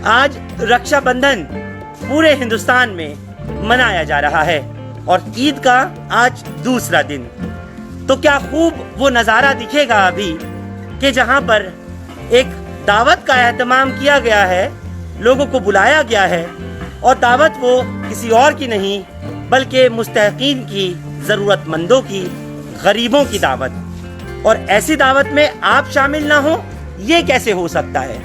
आज रक्षाबंधन पूरे हिंदुस्तान में मनाया जा रहा है और ईद का आज दूसरा दिन। तो क्या खूब वो नज़ारा दिखेगा अभी कि जहाँ पर एक दावत का एहतमाम किया गया है, लोगों को बुलाया गया है और दावत वो किसी और की नहीं बल्कि मुस्तहक़ीन की, ज़रूरतमंदों की, गरीबों की दावत। और ऐसी दावत में आप शामिल ना हो, ये कैसे हो सकता है?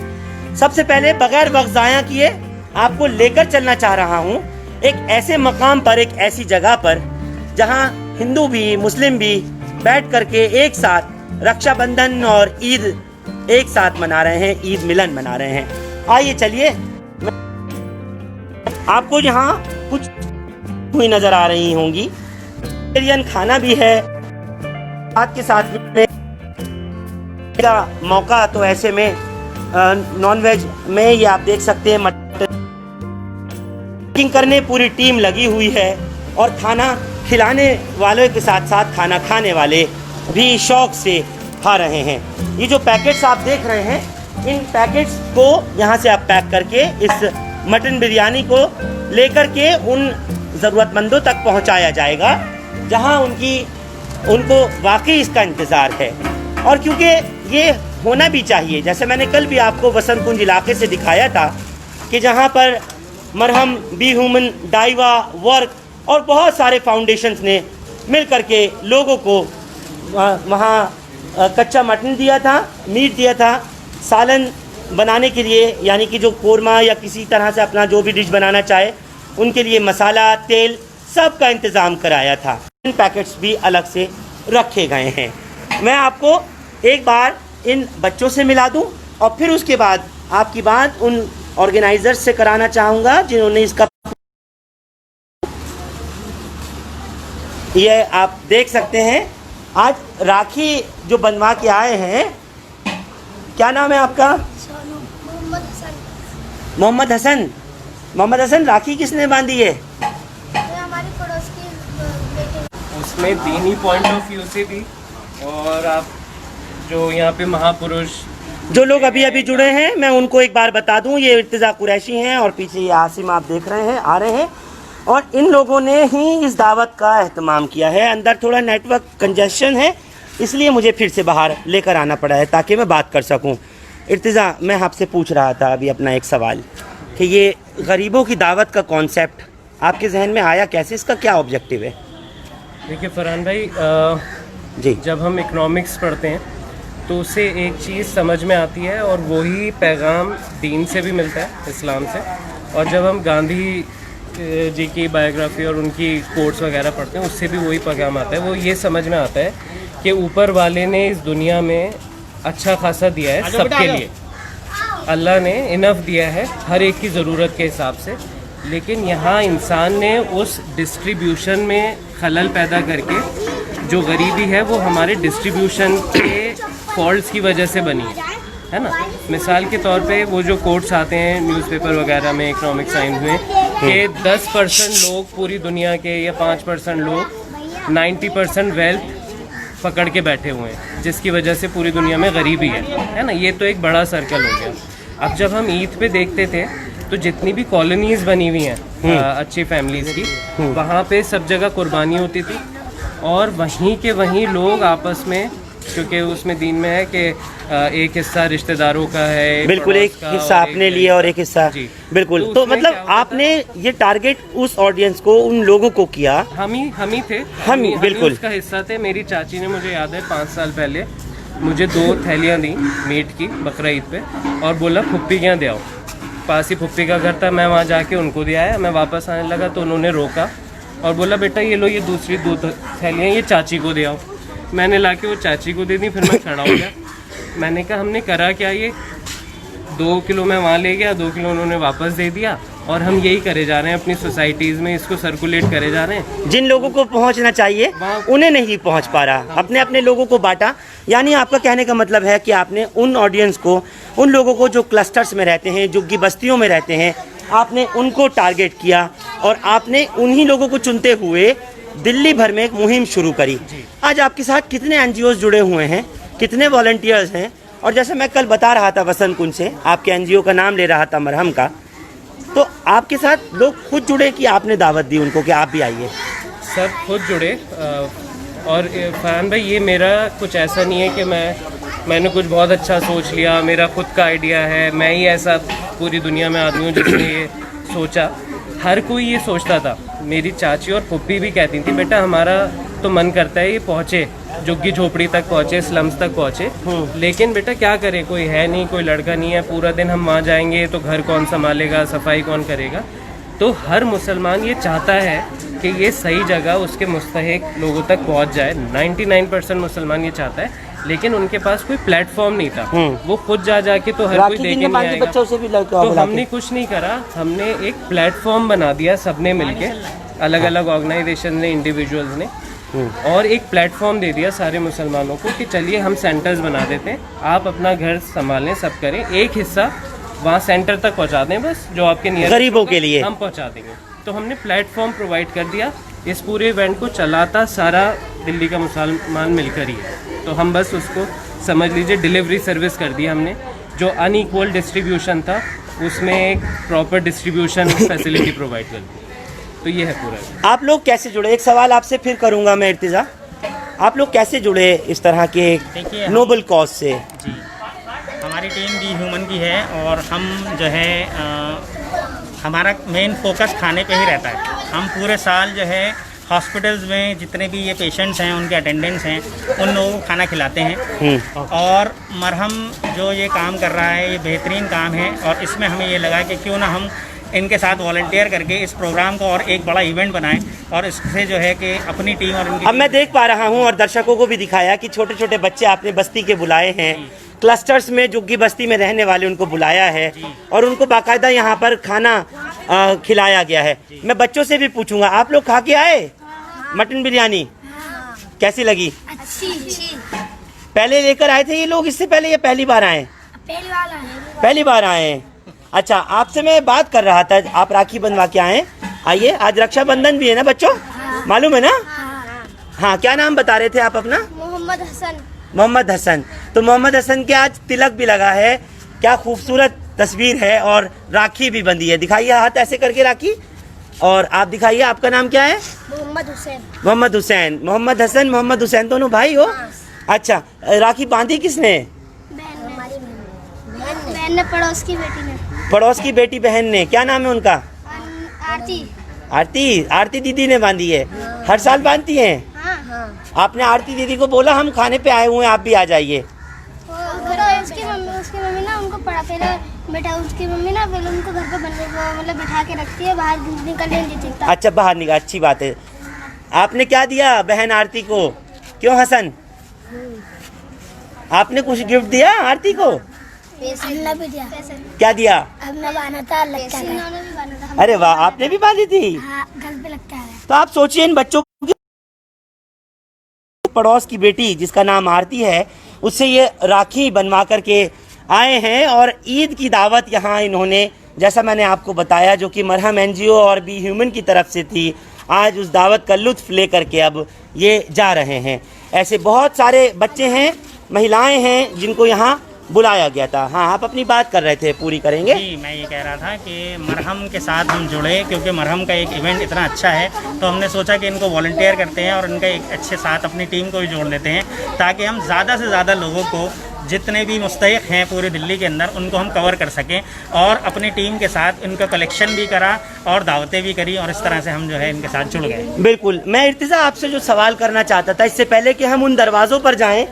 सबसे पहले बगैर वक्त ज़ाया किए आपको लेकर चलना चाह रहा हूँ एक ऐसे मकाम पर, एक ऐसी जगह पर जहाँ हिंदू भी मुस्लिम भी बैठ करके एक साथ रक्षाबंधन और ईद एक साथ मना रहे हैं, ईद मिलन मना रहे हैं। आइए चलिए, आपको यहाँ कुछ हुई नजर आ रही होंगी। इंडियन खाना भी है साथ के साथ में का मौका, तो ऐसे में नॉन वेज में ये आप देख सकते हैं मटन कुकिंग करने पूरी टीम लगी हुई है और खाना खिलाने वालों के साथ साथ खाना खाने वाले भी शौक से खा रहे हैं। ये जो पैकेट्स आप देख रहे हैं, इन पैकेट्स को यहाँ से आप पैक करके इस मटन बिरयानी को लेकर के उन ज़रूरतमंदों तक पहुँचाया जाएगा जहाँ उनको वाकई इसका इंतज़ार है। और क्योंकि ये होना भी चाहिए, जैसे मैंने कल भी आपको वसंत कुंज इलाके से दिखाया था कि जहाँ पर मरहम, बी ह्यूमन, डाइवा, वर्क और बहुत सारे फाउंडेशंस ने मिल करके लोगों को वहाँ कच्चा मटन दिया था, मीट दिया था, सालन बनाने के लिए, यानी कि जो कोरमा या किसी तरह से अपना जो भी डिश बनाना चाहे उनके लिए मसाला, तेल सब का इंतज़ाम कराया था। इन पैकेट्स भी अलग से रखे गए हैं। मैं आपको एक बार इन बच्चों से मिला दूं और फिर उसके बाद आपकी बात उन ऑर्गेनाइजर्स से कराना चाहूँगा जिन्होंने इसका, ये आप देख सकते हैं आज राखी जो बनवा के आए हैं। क्या नाम है आपका? मोहम्मद हसन। मोहम्मद हसन, राखी किसने बांधी है? हमारी पड़ोस की बेटी। उसमें दीनी पॉइंट ऑफ व्यू से भी, और आप जो यहाँ पे महापुरुष जो लोग अभी अभी जुड़े हैं मैं उनको एक बार बता दूं, ये इर्तिज़ा कुरैशी हैं और पीछे ये आसिम आप देख रहे हैं, आ रहे हैं, और इन लोगों ने ही इस दावत का एहतमाम किया है। अंदर थोड़ा नेटवर्क कंजेशन है इसलिए मुझे फिर से बाहर लेकर आना पड़ा है ताकि मैं बात कर सकूं। इर्तिज़ा, मैं आपसे पूछ रहा था अभी अपना एक सवाल कि ये गरीबों की दावत का कॉन्सेप्ट आपके जहन में आया कैसे, इसका क्या ऑब्जेक्टिव है? देखिए फरहान भाई, जी, जब हम इकोनॉमिक्स पढ़ते हैं तो उससे एक चीज़ समझ में आती है और वही पैगाम दीन से भी मिलता है, इस्लाम से। और जब हम गांधी जी की बायोग्राफी और उनकी कोट्स वगैरह पढ़ते हैं उससे भी वही पैगाम आता है। वो ये समझ में आता है कि ऊपर वाले ने इस दुनिया में अच्छा खासा दिया है सबके लिए, अल्लाह ने इनफ दिया है हर एक की ज़रूरत के हिसाब से, लेकिन यहाँ इंसान ने उस डिस्ट्रीब्यूशन में खलल पैदा करके जो गरीबी है वो हमारे डिस्ट्रीब्यूशन के फॉल्ट्स की वजह से बनी है ना। मिसाल के तौर पे वो जो कोट्स आते हैं न्यूज़पेपर वगैरह में, इकोनॉमिक साइंस में, कि 10% लोग पूरी दुनिया के या 5% लोग 90% वेल्थ पकड़ के बैठे हुए हैं, जिसकी वजह से पूरी दुनिया में गरीबी है ना। ये तो एक बड़ा सर्कल हो गया। अब जब हम ईद पे देखते थे तो जितनी भी कॉलोनीज़ बनी हुई हैं अच्छी फैमिलीज़ की, वहाँ पे सब जगह कुर्बानी होती थी और वहीं के वहीं लोग आपस में, क्योंकि उसमें दीन में है कि एक हिस्सा रिश्तेदारों का है, बिल्कुल, एक हिस्सा आपने लिया और एक हिस्सा, बिल्कुल। तो मतलब आपने ये टारगेट उस ऑडियंस को, उन लोगों को किया, हम ही थे, बिल्कुल उसका हिस्सा थे। मेरी चाची ने, मुझे याद है 5 साल पहले मुझे 2 थैलियाँ दी मीट की बकरा ईद पे और बोला फुप्पी क्या दे आओ। पास ही फुप्पी का घर था, मैं वहाँ जाके उनको दे आया। मैं वापस आने लगा तो उन्होंने रोका और बोला बेटा ये लो, ये दूसरी 2 थैलियाँ ये चाची को दे आओ। मैंने लाके वो चाची को दे दी, फिर मैं खड़ा हो गया। मैंने कहा हमने करा क्या, ये 2 किलो मैं वहाँ ले गया, 2 किलो उन्होंने वापस दे दिया और हम यही करे जा रहे हैं अपनी सोसाइटीज़ में, इसको सर्कुलेट करे जा रहे हैं। जिन लोगों को पहुंचना चाहिए उन्हें नहीं पहुंच पा रहा, अपने अपने लोगों को बांटा। यानी आपका कहने का मतलब है कि आपने उन ऑडियंस को, उन लोगों को जो क्लस्टर्स में रहते हैं, झुग्गी बस्तियों में रहते हैं, आपने उनको टारगेट किया और आपने उन्हीं लोगों को चुनते हुए दिल्ली भर में एक मुहिम शुरू करी। आज आपके साथ कितने NGOs जुड़े हुए हैं, कितने वॉलंटियर्स हैं और जैसे मैं कल बता रहा था वसंत कुंज से, आपके एनजीओ का नाम ले रहा था मरहम का, तो आपके साथ लोग खुद जुड़े कि आपने दावत दी उनको कि आप भी आइए? सब खुद जुड़े। और फरहान भाई, ये मेरा कुछ ऐसा नहीं है कि मैंने कुछ बहुत अच्छा सोच लिया, मेरा खुद का आइडिया है, मैं ही ऐसा पूरी दुनिया में आदमी हूँ जिसने ये सोचा। हर कोई ये सोचता था। मेरी चाची और फुप्पी भी कहती थी, बेटा हमारा तो मन करता है ये पहुँचे, झुग्गी झोपड़ी तक पहुँचे, स्लम्स तक पहुँचे, लेकिन बेटा क्या करें, कोई है नहीं, कोई लड़का नहीं है, पूरा दिन हम वहाँ जाएंगे तो घर कौन संभालेगा, सफाई कौन करेगा। तो हर मुसलमान ये चाहता है कि ये सही जगह उसके मुस्तहिक लोगों तक पहुँच जाए। 99% मुसलमान ये चाहता है, लेकिन उनके पास कोई प्लेटफॉर्म नहीं था। वो खुद जा के तो हर कोई देखे नहीं आएगा। बच्चों से भी तो हमने कुछ नहीं करा, हमने एक प्लेटफॉर्म बना दिया सबने मिलके, अलग अलग ऑर्गेनाइजेशन ने, इंडिविजुअल्स ने, और एक प्लेटफॉर्म दे दिया सारे मुसलमानों को कि चलिए हम सेंटर्स बना देते हैं, आप अपना घर संभालें, सब करें, एक हिस्सा वहाँ सेंटर तक पहुँचा दें, बस जो आपके नियर गरीबों के लिए हम पहुँचा देंगे। तो हमने प्लेटफॉर्म प्रोवाइड कर दिया। इस पूरे इवेंट को चलाता सारा दिल्ली का मुसलमान मिलकर ही है। तो हम बस उसको समझ लीजिए डिलीवरी सर्विस कर दी हमने। जो अनइक्वल डिस्ट्रीब्यूशन था उसमें एक प्रॉपर डिस्ट्रीब्यूशन फैसिलिटी प्रोवाइड कर दी। तो ये है पूरा। आप लोग कैसे जुड़े? एक सवाल आपसे फिर करूंगा मैं इर्तिजा, आप लोग कैसे जुड़े इस तरह के नोबल कॉज से? जी, हमारी टीम बी ह्यूमन की है और हम जो है हमारा मेन फोकस खाने पे ही रहता है। हम पूरे साल जो है हॉस्पिटल्स में जितने भी ये पेशेंट्स हैं, उनके अटेंडेंट्स हैं, उन लोगों को खाना खिलाते हैं। और मरहम जो ये काम कर रहा है, ये बेहतरीन काम है और इसमें हमें ये लगा कि क्यों ना हम इनके साथ वॉलंटियर करके इस प्रोग्राम को और एक बड़ा इवेंट बनाएं और इससे जो है कि अपनी टीम और इनकी। अब मैं देख पा रहा हूं और दर्शकों को भी दिखाया कि छोटे छोटे बच्चे आपने बस्ती के बुलाए हैं, क्लस्टर्स में झुग्गी बस्ती में रहने वाले उनको बुलाया है और उनको बाकायदा यहाँ पर खाना खिलाया गया है। मैं बच्चों से भी पूछूंगा, आप लोग खा के आए मटन बिरयानी? कैसी लगी? अच्छी। पहले लेकर आए थे ये लोग इससे पहले, या पहली बार आए? पहली बार आए। अच्छा, आपसे मैं बात कर रहा था, आप राखी बंधवा के आए। आइए, आज रक्षाबंधन भी है ना बच्चों, मालूम है ना? हाँ, क्या नाम बता रहे थे आप अपना? मोहम्मद हसन। मोहम्मद हसन। तो मोहम्मद हसन के आज तिलक भी लगा है, क्या खूबसूरत तस्वीर है, और राखी भी बंधी है। दिखाइए हाथ ऐसे करके राखी, और आप दिखाइए, आपका नाम क्या है? मोहम्मद हुसैन। मोहम्मद हुसैन। मोहम्मद हसन, मोहम्मद हुसैन दोनों भाई हो? अच्छा, राखी बांधी किसने? बहन ने, पड़ोस की बेटी ने। पड़ोस की बेटी बहन ने। क्या नाम है उनका? आरती। आरती दीदी ने बांधी है। हर साल बांधती हैं? हाँ। आपने आरती दीदी को बोला हम खाने पे आए हुए हैं, आप भी आ जाइए? उसकी मम्मी ना उनको पहले बैठा, उसकी मम्मी ना पहले उनको घर पे मतलब बिठा के रखती है, बाहर निकलने नहीं देती। अच्छा, बाहर निकल, अच्छी बात है। आपने क्या दिया बहन आरती को? क्यों हसन, आपने कुछ गिफ्ट दिया आरती को? भी दिया। क्या दिया? अब मैं बांधा था, लगता है। अरे वाह, आपने भी बांधी थी? हाँ, घर पे लगता है। तो आप सोचिए, इन बच्चों की पड़ोस की बेटी जिसका नाम आरती है, उससे ये राखी बनवा करके आए हैं और ईद की दावत यहाँ इन्होंने, जैसा मैंने आपको बताया, जो कि मरहम एनजीओ और बी ह्यूमन की तरफ से थी, आज उस दावत का लुत्फ ले करके अब ये जा रहे हैं। ऐसे बहुत सारे बच्चे हैं, महिलाएं हैं जिनको यहाँ बुलाया गया था। हाँ, आप अपनी बात कर रहे थे, पूरी करेंगे? जी, मैं ये कह रहा था कि मरहम के साथ हम जुड़े, क्योंकि मरहम का एक इवेंट इतना अच्छा है, तो हमने सोचा कि इनको वॉलंटियर करते हैं और इनका एक अच्छे साथ अपनी टीम को भी जोड़ लेते हैं, ताकि हम ज़्यादा से ज़्यादा लोगों को, जितने भी मुस्तहिक हैं पूरी दिल्ली के अंदर, उनको हम कवर कर सकें। और अपनी टीम के साथ इनका कलेक्शन भी करा और दावतें भी करी, और इस तरह से हम जो है इनके साथ जुड़ गए। बिल्कुल। मैं इर्तिजा आपसे जो सवाल करना चाहता था, इससे पहले कि हम उन दरवाज़ों पर जाएं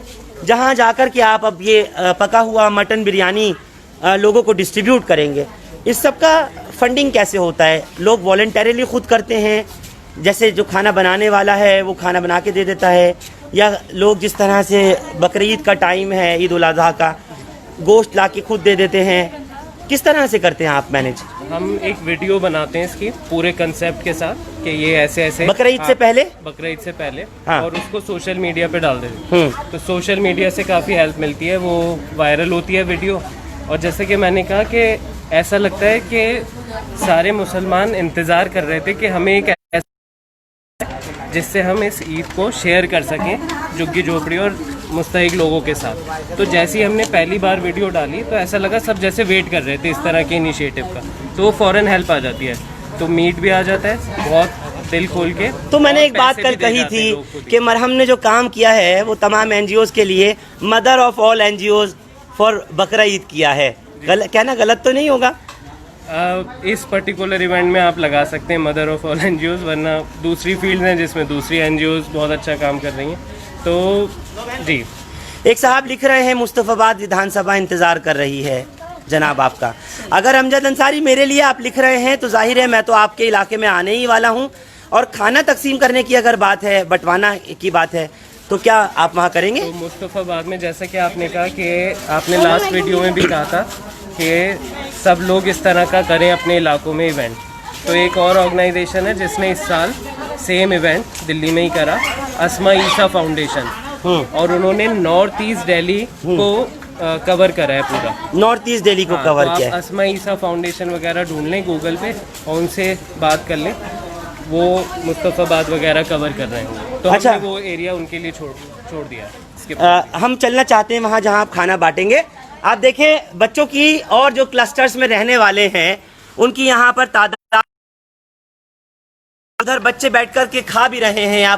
जहां जाकर के आप अब ये पका हुआ मटन बिरयानी लोगों को डिस्ट्रीब्यूट करेंगे, इस सब का फंडिंग कैसे होता है? लोग वॉलंटरीली खुद करते हैं, जैसे जो खाना बनाने वाला है वो खाना बना के दे देता है, या लोग जिस तरह से बकरीद का टाइम है, ईद उल अज़हा का, गोश्त ला के खुद दे देते हैं, किस तरह से करते हैं आप मैनेज? हम एक वीडियो बनाते हैं इसकी पूरे कंसेप्ट के साथ कि ये ऐसे ऐसे बकरीद से पहले, बकरीद से पहले, हाँ। और उसको सोशल मीडिया पे डाल देते हैं। तो सोशल मीडिया से काफ़ी हेल्प मिलती है, वो वायरल होती है वीडियो। और जैसे कि मैंने कहा कि ऐसा लगता है कि सारे मुसलमान इंतज़ार कर रहे थे कि हमें एक ऐसा जिससे हम इस ईद को शेयर कर सकें झुग्गी झोपड़ी और मुस्तहिक लोगों के साथ। तो जैसे ही हमने पहली बार वीडियो डाली तो ऐसा लगा सब जैसे वेट कर रहे थे इस तरह के इनिशिएटिव का, तो वो फ़ौरन हेल्प आ जाती है, तो मीट भी आ जाता है बहुत दिल खोल के। तो मैंने एक बात पैसे कल भी दे कही जाते हैं लोग थी खुद ही। कि मरहम ने जो काम किया है वो तमाम एनजीओज के लिए mother of all NGOs for बकरा ईद किया है। कहना गलत तो नहीं होगा? इस पर्टिकुलर इवेंट में आप लगा सकते हैं मदर ऑफ ऑल एनजीओज, वरना दूसरी फील्ड हैं जिसमें दूसरी एनजीओज बहुत अच्छा काम कर रही हैं। तो जी, एक साहब लिख रहे हैं मुस्तफ़ाबाद विधानसभा इंतज़ार कर रही है जनाब आपका। अगर अमजद अंसारी मेरे लिए आप लिख रहे हैं तो जाहिर है मैं तो आपके इलाके में आने ही वाला हूं, और खाना तकसीम करने की अगर बात है, बंटवाना की बात है, तो क्या आप वहाँ करेंगे? तो मुस्तफ़ाबाद में जैसा कि आपने कहा कि आपने लास्ट वीडियो में भी कहा था कि सब लोग इस तरह का करें अपने इलाकों में इवेंट, तो एक और ऑर्गेनाइजेशन है जिसने इस साल सेम इवेंट दिल्ली में ही करा, अस्मा ईसा फाउंडेशन, और उन्होंने नॉर्थ ईस्ट दिल्ली को कवर करा है पूरा। नॉर्थ ईस्ट दिल्ली को हाँ, कवर तो किया आप है। अस्मा ईसा फाउंडेशन वगैरह ढूंढ लें गूगल पे और उनसे बात कर लें, वो मुस्तफ़ाबाद वगैरह कवर कर रहे हैं। तो अच्छा। हमने वो एरिया उनके लिए छोड़ दिया है। इसके हम चलना चाहते हैं वहाँ जहाँ आप खाना बांटेंगे। आप देखें बच्चों की और जो क्लस्टर्स में रहने वाले हैं उनकी यहाँ पर तादाद, उधर बच्चे बैठ कर के खा भी रहे हैं।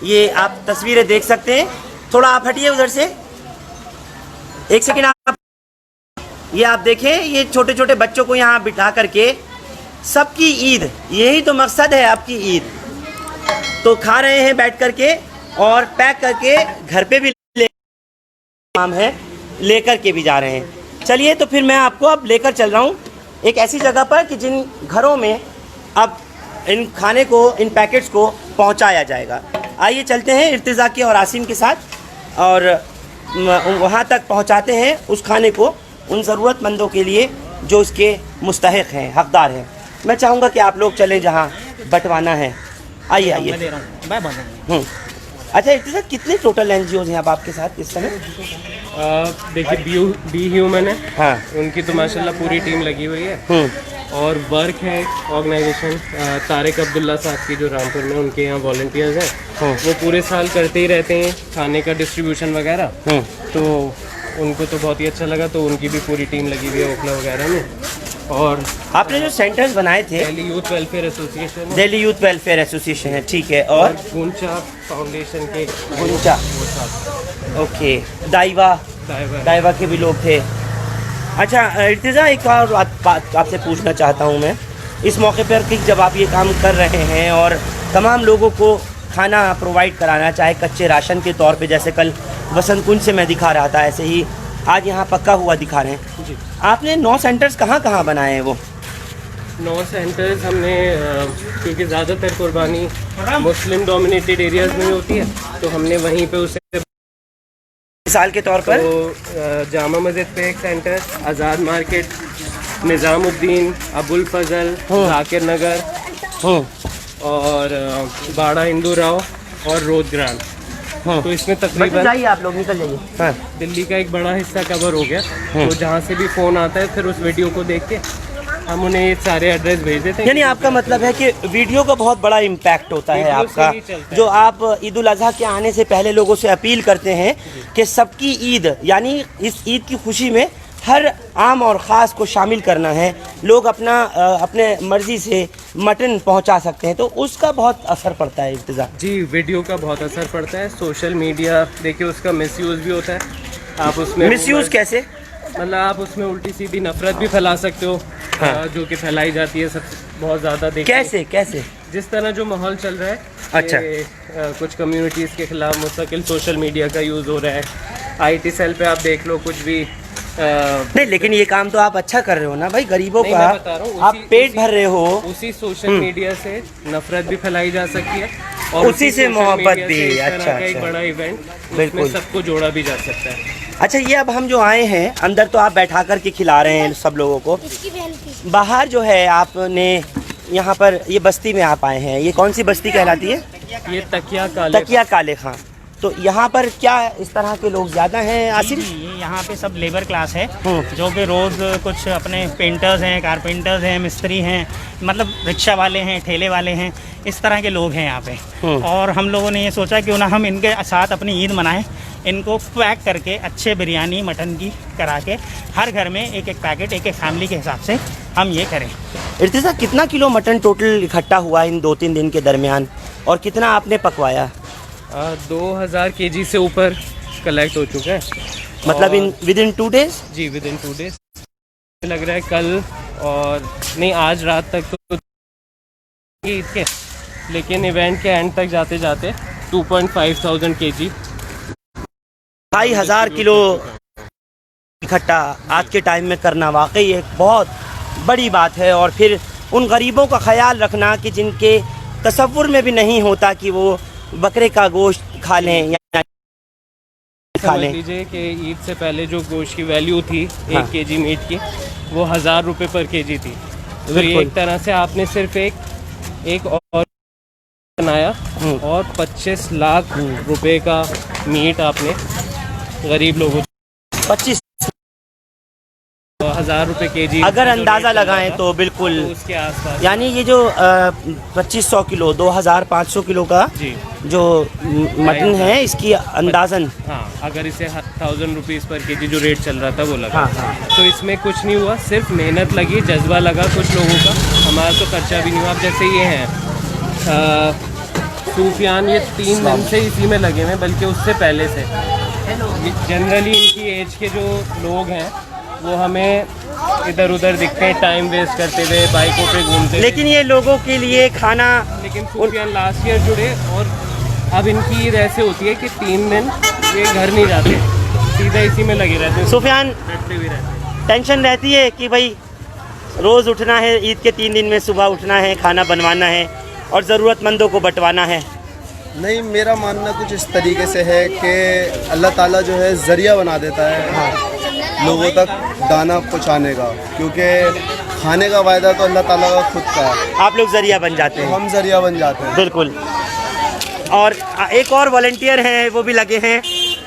ये आप तस्वीरें देख सकते हैं। थोड़ा आप हटिए उधर से, एक सेकेंड आप। ये आप देखें, ये छोटे छोटे बच्चों को यहाँ बिठा करके सबकी ईद, यही तो मकसद है आपकी ईद। तो खा रहे हैं बैठ करके और पैक करके घर पे भी काम है, लेकर के भी जा रहे हैं। चलिए तो फिर मैं आपको अब लेकर चल रहा हूँ एक ऐसी जगह पर कि जिन घरों में अब इन खाने को, इन पैकेट्स को पहुँचाया जाएगा। आइए चलते हैं इर्तिज़ा के और आसिम के साथ, और वहाँ तक पहुँचाते हैं उस खाने को उन ज़रूरतमंदों के लिए जो इसके मुस्तहिक हैं, हकदार हैं। मैं चाहूँगा कि आप लोग चलें जहाँ बंटवाना है। आइए आइए। मैं दे रहा हूँ, मैं बंद। अच्छा इर्तिज़ा, कितने टोटल एनजीओज हैं अब आपके साथ इस समय? देखिए बी ह्यूमन है, हाँ। उनकी तो माशाल्लाह पूरी टीम लगी हुई है। और वर्क है ऑर्गेनाइजेशन तारिक अब्दुल्ला साहब की जो रामपुर में, उनके यहाँ वॉलंटियर्स हैं, वो पूरे साल करते ही रहते हैं खाने का डिस्ट्रीब्यूशन वगैरह। तो उनको तो बहुत ही अच्छा लगा, तो उनकी भी पूरी टीम लगी हुई है ओखला वगैरह में। और आपने जो सेंटर्स बनाए थे, दिल्ली यूथ वेलफेयर एसोसिएशन है, दिल्ली यूथ वेलफेयर एसोसिएशन है, ठीक है, और गुंचा फाउंडेशन के गुंचा, वो साथ ओके, दाइवा दाइवा के भी लोग थे। अच्छा इर्तिज़ा, एक और बात आपसे पूछना चाहता हूँ मैं इस मौके पर कि जब आप ये काम कर रहे हैं और तमाम लोगों को खाना प्रोवाइड कराना, चाहे कच्चे राशन के तौर पे, जैसे कल वसंत कुंज से मैं दिखा रहा था, ऐसे ही आज यहाँ पक्का हुआ दिखा रहे हैं जी। आपने 9 सेंटर्स कहाँ बनाए हैं? वो 9 सेंटर्स हमने क्योंकि ज़्यादातर कुर्बानी मुस्लिम डोमिनेटेड एरियाज़ में होती है, तो हमने वहीं पे उसे, मिसाल के तौर पर, तो जामा मस्जिद पे एक सेंटर, आज़ाद मार्केट, निज़ामुद्दीन, अबुल फजल, जाकिर नगर और बाड़ा हिंदू राव और रोजग्राम। तो इसमें तकरीबन जाइए आप लोग, निकल जाइए। हाँ। दिल्ली का एक बड़ा हिस्सा कवर हो गया। तो जहाँ से भी फ़ोन आता है फिर उस वीडियो को देख के हम उन्हें ये सारे एड्रेस भेज देते हैं। यानी आपका मतलब है कि वीडियो का बहुत बड़ा इम्पैक्ट होता है वीडियो से आपका, ही चलता है। जो आप ईद उल अज़हा के आने से पहले लोगों से अपील करते हैं कि सबकी ईद, यानी इस ईद की खुशी में हर आम और ख़ास को शामिल करना है। लोग अपने मर्ज़ी से मटन पहुंचा सकते हैं, तो उसका बहुत असर पड़ता है इर्तिज़ा। जी, वीडियो का बहुत असर पड़ता है। सोशल मीडिया देखिए, उसका मिसयूज़ भी होता है। आप उसमें मिसयूज़ कैसे? मतलब आप उसमें उल्टी सीधी नफरत भी फैला सकते हो। हाँ। जो कि फैलाई जाती है सब बहुत ज़्यादा। देखिए कैसे जिस तरह जो माहौल चल रहा है, अच्छा। कुछ कम्युनिटीज़ के खिलाफ मुस्तकिल सोशल मीडिया का यूज़ हो रहा है। आईटी सेल पे आप देख लो कुछ भी नहीं, लेकिन ये काम तो आप अच्छा कर रहे हो ना भाई, गरीबों नहीं, का मैं बता रहा हूँ, आप पेट भर रहे हो। उसी सोशल मीडिया से नफरत भी फैलाई जा सकती है और उसी से सोशल मोहब्बत मीडिया भी। से इस तरह अच्छा, का एक अच्छा। बड़ा इवेंट, बिल्कुल। उसमें सबको जोड़ा भी जा सकता है। अच्छा, ये अब हम जो आए हैं अंदर, तो आप बैठा कर के खिला रहे हैं सब लोगों को। इसकी बहन की बाहर जो है आपने यहाँ पर, ये बस्ती में आप आए हैं, ये कौन सी बस्ती कहलाती है? ये तकिया काले खां। तो यहाँ पर क्या इस तरह के लोग ज़्यादा हैं आसिफ? जी, यहाँ पे सब लेबर क्लास है जो कि रोज़ कुछ अपने पेंटर्स हैं, कारपेंटर्स हैं, मिस्त्री हैं, मतलब रिक्शा वाले हैं, ठेले वाले हैं। इस तरह के लोग हैं यहाँ पे। और हम लोगों ने ये सोचा क्यों ना हम इनके साथ अपनी ईद मनाएं, इनको पैक करके अच्छे बिरयानी मटन की करा के हर घर में एक एक पैकेट एक एक फैमिली के हिसाब से हम ये करें। इर्तिज़ा, कितना किलो मटन टोटल इकट्ठा हुआ इन 2-3 दिन के दरमियान और कितना आपने पकवाया? 2000 केजी से ऊपर कलेक्ट हो चुका है। मतलब इन विदिन 2 डेज? जी, विदिन 2 डेज लग रहा है। कल और नहीं, आज रात तक तो ईद के, लेकिन इवेंट के एंड तक जाते जाते 2,500 केजी 2,500 किलो इकट्ठा आज के टाइम में करना वाकई एक बहुत बड़ी बात है। और फिर उन गरीबों का ख्याल रखना कि जिनके तसव्वुर में भी नहीं होता कि वो बकरे का गोश्त खा लें या खा लें। लीजिए कि ईद से पहले जो गोश्त की वैल्यू थी हाँ। 1 केजी मीट की, वो 1000 रुपये पर केजी थी। तो ये एक तरह से आपने सिर्फ एक और बनाया और 25 लाख रुपए का मीट आपने गरीब लोगों 25 1000 रुपये केजी अगर अंदाज़ा लगाएं तो बिल्कुल तो उसके आसपास, यानी ये जो 2500 किलो 2500 किलो का जी जो मटन है इसकी अंदाज़न, हाँ, अगर इसे 1000 रुपीज़ पर केजी जो रेट चल रहा था वो लगा। हाँ। तो इसमें कुछ नहीं हुआ, सिर्फ मेहनत लगी, जज्बा लगा कुछ लोगों का, हमारा तो खर्चा भी नहीं हुआ। अब जैसे ये हैं सूफियान, ये 3 दिन से इसी में लगे हुए, बल्कि उससे पहले से। जनरली इनकी एज के जो लोग हैं वो हमें इधर उधर दिखते हैं टाइम वेस्ट करते हुए, बाइकों पे घूमते हुए। लेकिन ये लोगों के लिए खाना, लेकिन सूफियान लास्ट ईयर जुड़े और अब इनकी ईद ऐसे होती है कि 3 दिन ये घर नहीं जाते, सीधा इसी में लगे रहते हैं, सुफियान बैठते हुए रहते हैं। टेंशन रहती है कि भाई रोज़ उठना है, ईद के 3 दिन में सुबह उठना है, खाना बनवाना है और ज़रूरतमंदों को बंटवाना है। नहीं, मेरा मानना कुछ इस तरीके से है कि अल्लाह ताला जो है ज़रिया बना देता है लोगों तक दाना पहुँचाने का, क्योंकि खाने का वायदा तो अल्लाह ताला का खुद का है। आप लोग ज़रिया बन जाते तो हैं। हम ज़रिया बन जाते हैं। बिल्कुल। और एक और वॉलंटियर हैं, वो भी लगे हैं।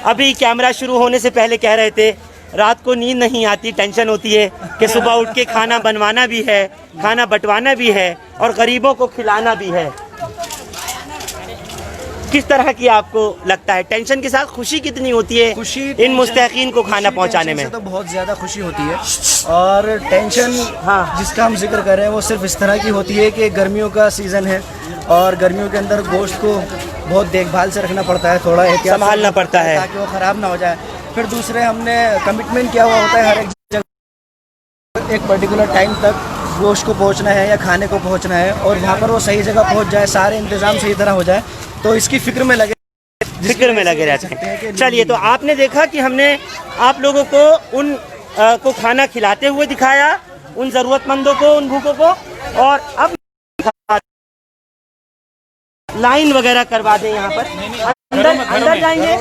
अभी कैमरा शुरू होने से पहले कह रहे थे रात को नींद नहीं आती, टेंशन होती है कि सुबह उठ के खाना बनवाना भी है, खाना बंटवाना भी है और गरीबों को खिलाना भी है। किस तरह की आपको लगता है, टेंशन के साथ खुशी कितनी होती है खुशी इन मुस्तहिकीन को खाना पहुंचाने में? तो बहुत ज़्यादा खुशी होती है। और टेंशन हाँ। जिसका हम जिक्र कर रहे हैं वो सिर्फ इस तरह की होती है कि गर्मियों का सीज़न है और गर्मियों के अंदर गोश्त को बहुत देखभाल से रखना पड़ता है, थोड़ा एहतियात संभालना पड़ता है ताकि वो ख़राब ना हो जाए। फिर दूसरे हमने कमिटमेंट किया हुआ होता है हर एक जगह एक पर्टिकुलर टाइम तक गोश्त को पहुंचना है या खाने को पहुंचना है और वहाँ पर वो सही जगह पहुंच जाए, सारे इंतज़ाम सही तरह हो जाए, तो इसकी फ़िक्र में लगे रहते हैं। चलिए, तो आपने देखा कि हमने आप लोगों को उन को खाना खिलाते हुए दिखाया, उन ज़रूरतमंदों को, उन भूखों को, और अब लाइन वगैरह करवा दें यहाँ पर। अंदर जाएंगे,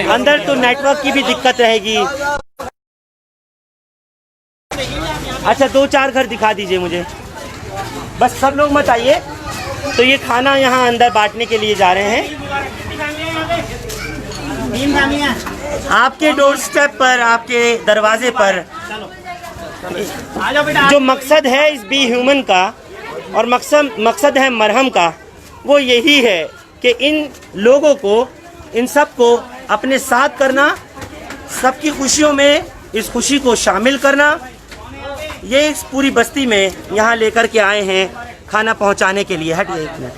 अंदर तो नेटवर्क की भी दिक्कत रहेगी। अच्छा, 2-4 घर दिखा दीजिए मुझे, बस सब लोग मत आइए। तो ये खाना यहाँ अंदर बांटने के लिए जा रहे हैं। आपके डोर स्टेप पर, आपके दरवाजे पर जो मकसद है इस बी ह्यूमन का और मकसद है मरहम का, वो यही है कि इन लोगों को, इन सब को अपने साथ करना, सबकी खुशियों में इस खुशी को शामिल करना। ये इस पूरी बस्ती में यहाँ लेकर के आए हैं खाना पहुँचाने के लिए। हटिए एक मिनट,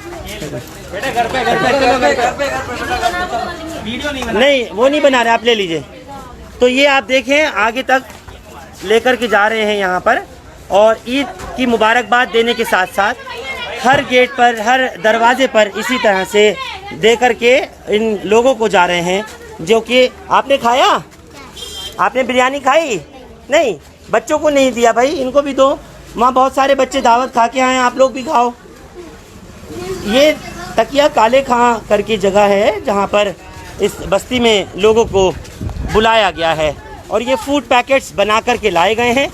नहीं वो नहीं बना रहे, आप ले लीजिए। तो ये आप देखें आगे तक लेकर के जा रहे हैं यहाँ पर, और ईद की मुबारकबाद देने के साथ साथ हर गेट पर, हर दरवाजे पर इसी तरह से दे करके इन लोगों को जा रहे हैं। जो कि आपने खाया, आपने बिरयानी खाई? नहीं, बच्चों को नहीं दिया भाई, इनको भी दो। वहाँ बहुत सारे बच्चे दावत खा के आए हैं, आप लोग भी खाओ। ये तकिया काले खां करके जगह है जहाँ पर इस बस्ती में लोगों को बुलाया गया है, और ये फूड पैकेट्स बना कर के लाए गए हैं।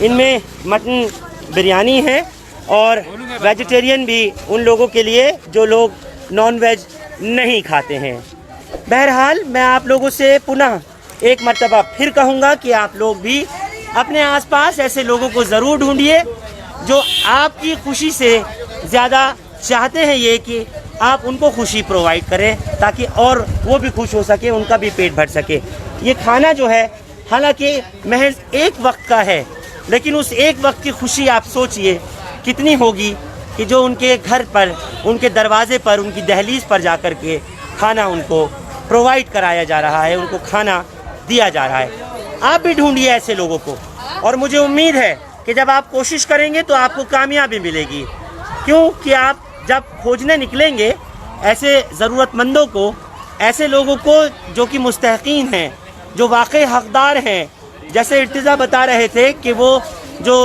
इनमें मटन बिरयानी है और वेजिटेरियन भी उन लोगों के लिए जो लोग नॉन वेज नहीं खाते हैं। बहरहाल, मैं आप लोगों से पुनः एक मर्तबा फिर कहूँगा कि आप लोग भी अपने आसपास ऐसे लोगों को ज़रूर ढूंढिए जो आपकी खुशी से ज़्यादा चाहते हैं ये कि आप उनको खुशी प्रोवाइड करें ताकि और वो भी खुश हो सके, उनका भी पेट भर सके। ये खाना जो है हालांकि महज एक वक्त का है, लेकिन उस एक वक्त की खुशी आप सोचिए कितनी होगी कि जो उनके घर पर, उनके दरवाजे पर, उनकी दहलीज पर जा कर के खाना उनको प्रोवाइड कराया जा रहा है, उनको खाना दिया जा रहा है। आप भी ढूंढिए ऐसे लोगों को, और मुझे उम्मीद है कि जब आप कोशिश करेंगे तो आपको कामयाबी मिलेगी, क्योंकि आप जब खोजने निकलेंगे ऐसे ज़रूरतमंदों को, ऐसे लोगों को जो कि मुस्तहक़ीन हैं, जो वाकई हकदार हैं। जैसे इर्तिज़ा बता रहे थे कि वो जो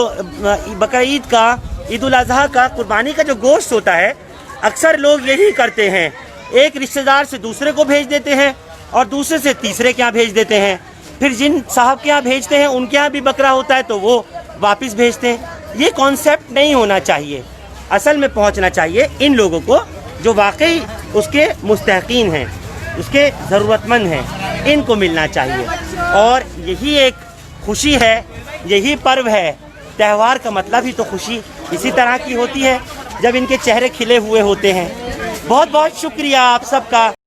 बकरा ईद का, ईद उल अज़हा का, कुर्बानी का जो गोश्त होता है, अक्सर लोग यही करते हैं, एक रिश्तेदार से दूसरे को भेज देते हैं और दूसरे से तीसरे के यहाँ भेज देते हैं, फिर जिन साहब के यहाँ भेजते हैं उनके यहाँ भी बकरा होता है तो वो वापस भेजते हैं। ये कॉन्सेप्ट नहीं होना चाहिए। असल में पहुँचना चाहिए इन लोगों को जो वाकई उसके मुस्तहक़ीन हैं, उसके ज़रूरतमंद हैं, इनको मिलना चाहिए। और यही एक खुशी है, यही पर्व है। त्यौहार का मतलब ही तो खुशी इसी तरह की होती है जब इनके चेहरे खिले हुए होते हैं। बहुत बहुत शुक्रिया आप सबका।